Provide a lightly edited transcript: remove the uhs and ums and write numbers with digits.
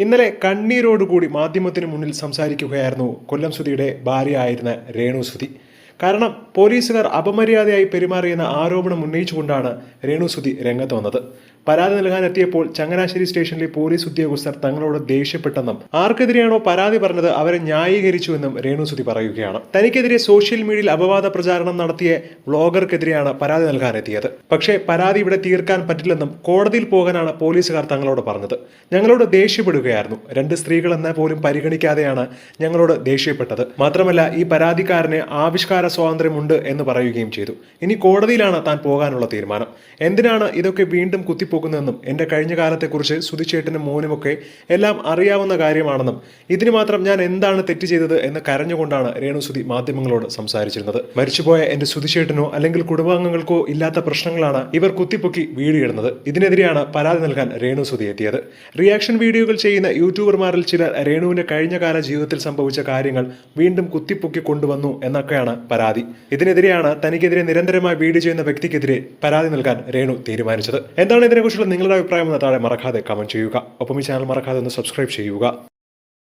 ഇന്നലെ കണ്ണീരോടുകൂടി മാധ്യമത്തിന് മുന്നിൽ സംസാരിക്കുകയായിരുന്നു കൊല്ലം സുധിയുടെ ഭാര്യയായിരുന്ന രേണു സുധി. കാരണം പോലീസുകാർ അപമര്യാദയായി പെരുമാറിയെന്ന ആരോപണം ഉന്നയിച്ചുകൊണ്ടാണ് രേണു സുധി രംഗത്ത് വന്നത്. പരാതി നൽകാനെത്തിയപ്പോൾ ചങ്ങനാശ്ശേരി സ്റ്റേഷനിലെ പോലീസ് ഉദ്യോഗസ്ഥർ തങ്ങളോട് ദേഷ്യപ്പെട്ടെന്നും ആർക്കെതിരെയാണോ പരാതി പറഞ്ഞത് അവരെ ന്യായീകരിച്ചുവെന്നും രേണു സുധി പറയുകയാണ്. തനിക്കെതിരെ സോഷ്യൽ മീഡിയയിൽ അപവാദ പ്രചാരണം നടത്തിയ വ്ളോഗർക്കെതിരെയാണ് പരാതി നൽകാനെത്തിയത്. പക്ഷേ പരാതി ഇവിടെ തീർക്കാൻ പറ്റില്ലെന്നും കോടതിയിൽ പോകാനാണ് പോലീസുകാർ തങ്ങളോട് പറഞ്ഞത്. ഞങ്ങളോട് ദേഷ്യപ്പെടുകയായിരുന്നു. 2 സ്ത്രീകളെന്ന പോലും പരിഗണിക്കാതെയാണ് ഞങ്ങളോട് ദേഷ്യപ്പെട്ടത്. മാത്രമല്ല ഈ പരാതിക്കാരന് ആവിഷ്കാര സ്വാതന്ത്ര്യമുണ്ട് എന്ന് പറയുകയും ചെയ്തു. ഇനി കോടതിയിലാണ് താൻ പോകാനുള്ള തീരുമാനം. എന്തിനാണ് ഇതൊക്കെ വീണ്ടും കുത്തിപ്പോകുന്നതെന്നും എന്റെ കഴിഞ്ഞ കാലത്തെക്കുറിച്ച് സുധിച്ചേട്ടനും മോനുമൊക്കെ എല്ലാം അറിയാവുന്ന കാര്യമാണെന്നും ഇതിന് മാത്രം ഞാൻ എന്താണ് തെറ്റ് ചെയ്തത് എന്ന് കരഞ്ഞുകൊണ്ടാണ് രേണു സുധി മാധ്യമങ്ങളോട് സംസാരിച്ചിരുന്നത്. മരിച്ചുപോയ എന്റെ സുധിച്ചേട്ടനോ അല്ലെങ്കിൽ കുടുംബാംഗങ്ങൾക്കോ ഇല്ലാത്ത പ്രശ്നങ്ങളാണ് ഇവർ കുത്തിപ്പൊക്കി വീഡിയോ ഇടുന്നത്. ഇതിനെതിരെയാണ് പരാതി നൽകാൻ രേണു സുധി എത്തിയത്. റിയാക്ഷൻ വീഡിയോകൾ ചെയ്യുന്ന യൂട്യൂബർമാരിൽ ചിലർ രേണുവിന്റെ കഴിഞ്ഞകാല ജീവിതത്തിൽ സംഭവിച്ച കാര്യങ്ങൾ വീണ്ടും കുത്തിപ്പൊക്കി കൊണ്ടുവന്നു എന്നൊക്കെയാണ് പരാതി. ഇതിനെതിരെയാണ് തനിക്കെതിരെ നിരന്തരമായി വീഡിയോ ചെയ്യുന്ന വ്യക്തിക്കെതിരെ പരാതി നൽകാൻ രേണു തീരുമാനിച്ചത്. എന്താണ് ഇതിനെക്കുറിച്ചുള്ള നിങ്ങളുടെ അഭിപ്രായം എന്ന് താഴെ മറക്കാതെ കമന്റ് ചെയ്യുക. ഒപ്പം ഈ ചാനൽ മറക്കാതെ ഒന്ന് സബ്സ്ക്രൈബ് ചെയ്യുക.